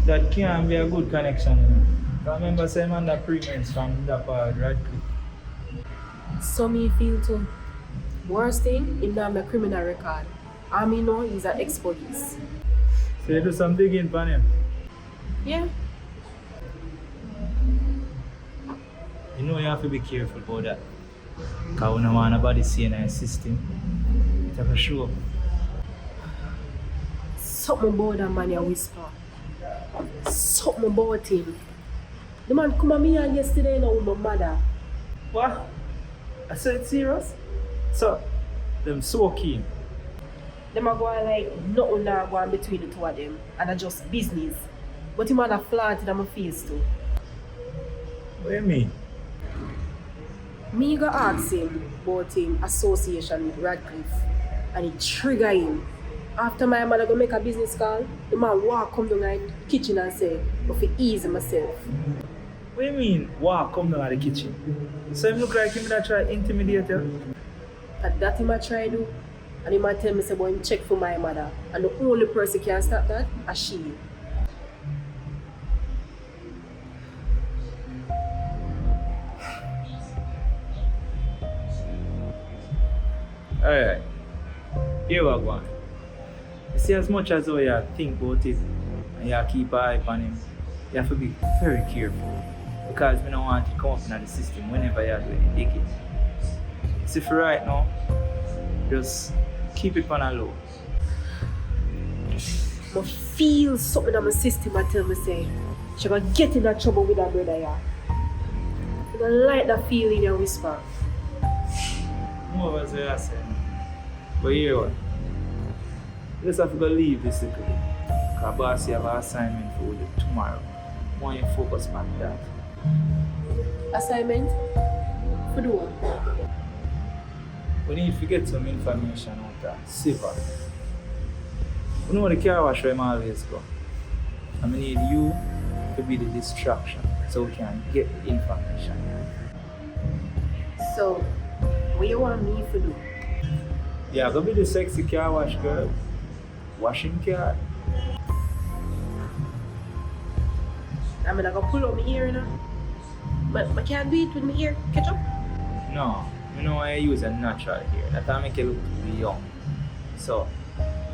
That can be a good connection. You know. I remember saying man that premiums from that part, right? So me feel too. Worst thing, him not have a criminal record. I mean know he's an ex-police. So you do some digging for him. Yeah. You know you have to be careful about that. Because we don't want nobody seeing our system. It's for sure. Something about that man you whisper. Something about him. The man come at me yesterday now with my mother. What? I said it serious? So, them so keen. Them are going like nothing now going between the two of them. And that's just business. But him had a flat in my face too. What do you mean? Me go ask him about him association with Radcliffe. And it trigger him. After my mother go make a business call, the man walk come down in the kitchen and say, "But for easy myself." What do you mean, walk come down at the kitchen? So him look like him that try to intimidate you? And that him I try do. And he might tell me say, "Boy, him check for my mother." And the only person can stop that is she. Alright. Here we go. You see, as much as how you think about it and you keep an eye on him, you have to be very careful. Because we don't want to come up in the system whenever you're doing digging. See, for right now, just keep it on a low. I feel something in my system and tell me say, she gonna get in that trouble with her brother, yeah. I don't like that feeling you whisper. What was I saying? But here what? You just have to go leave this secret. Because boss have an assignment for you tomorrow. I want you to focus on that. Assignment? For the what? We need to get some information out of Siva. You know the car wash where I always go. And we need you to be the distraction so we can get the information. So, what you want me to do? Yeah, go be the sexy car wash girl. Washing car. I'm gonna pull out my ear, you know? But I can't do it with my ear. Catch up? No, you know I use a natural hair. That will make you look too young. So,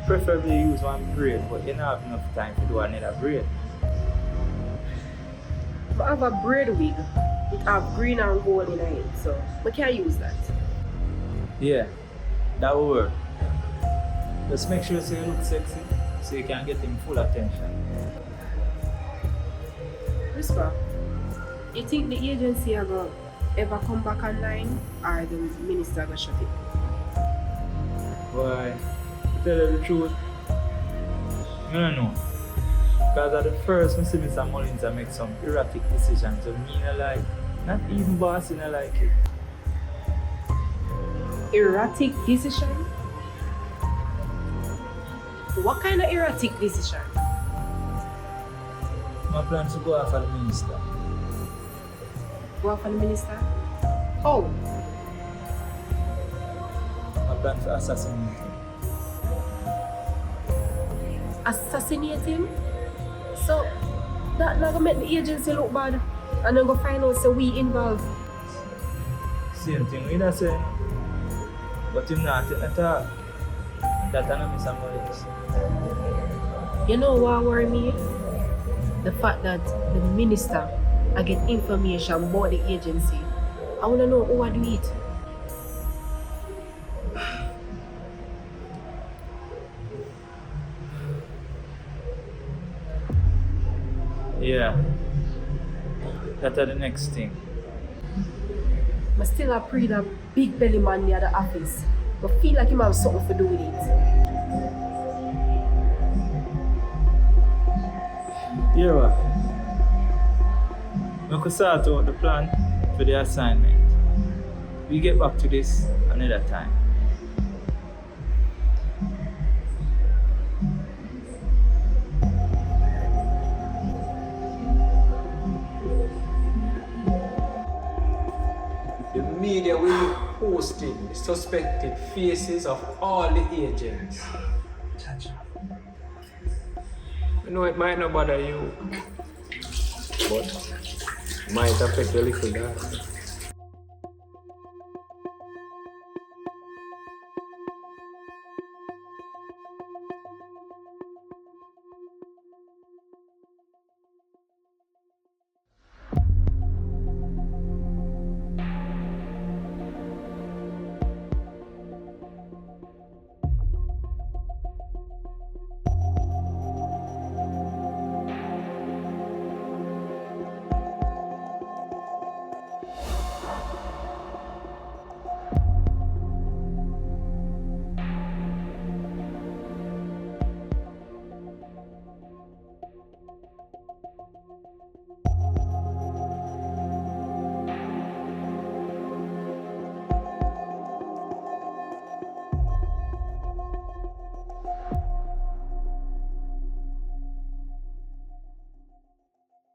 preferably use one braid, but you don't have enough time to do another braid. I have a braid wig. It have green and gold in it, so I can't use that. Yeah, that will work. Just make sure so you look sexy so you can get him full attention. Whisper, you think the agency will ever come back online or the minister will shut it? Boy, to tell you the truth, I don't know. Because at the first, I see Mr. Mullins make some erratic decisions. So me, I like, not even bossing, I like it. Erratic decision? What kind of erratic decision? My plan is to go after the minister. Go after the minister? How? My plan is to assassinate him. Assassinate him? So, that not gonna make the agency look bad and then go find out so we involved. Same thing we that say. But him not at all. That I know Mr. Mullins. You know what worry me? The fact that the minister I get information about the agency. I wanna know who I do it. Yeah. That's the next thing. I still pray that big belly man near the office. But feel like he have something to do with it. Yeah, what? We could start out the plan for the assignment. We get back to this another time. The media will be posting the suspected faces of all the agents. know it might not bother you, but might affect your little dog.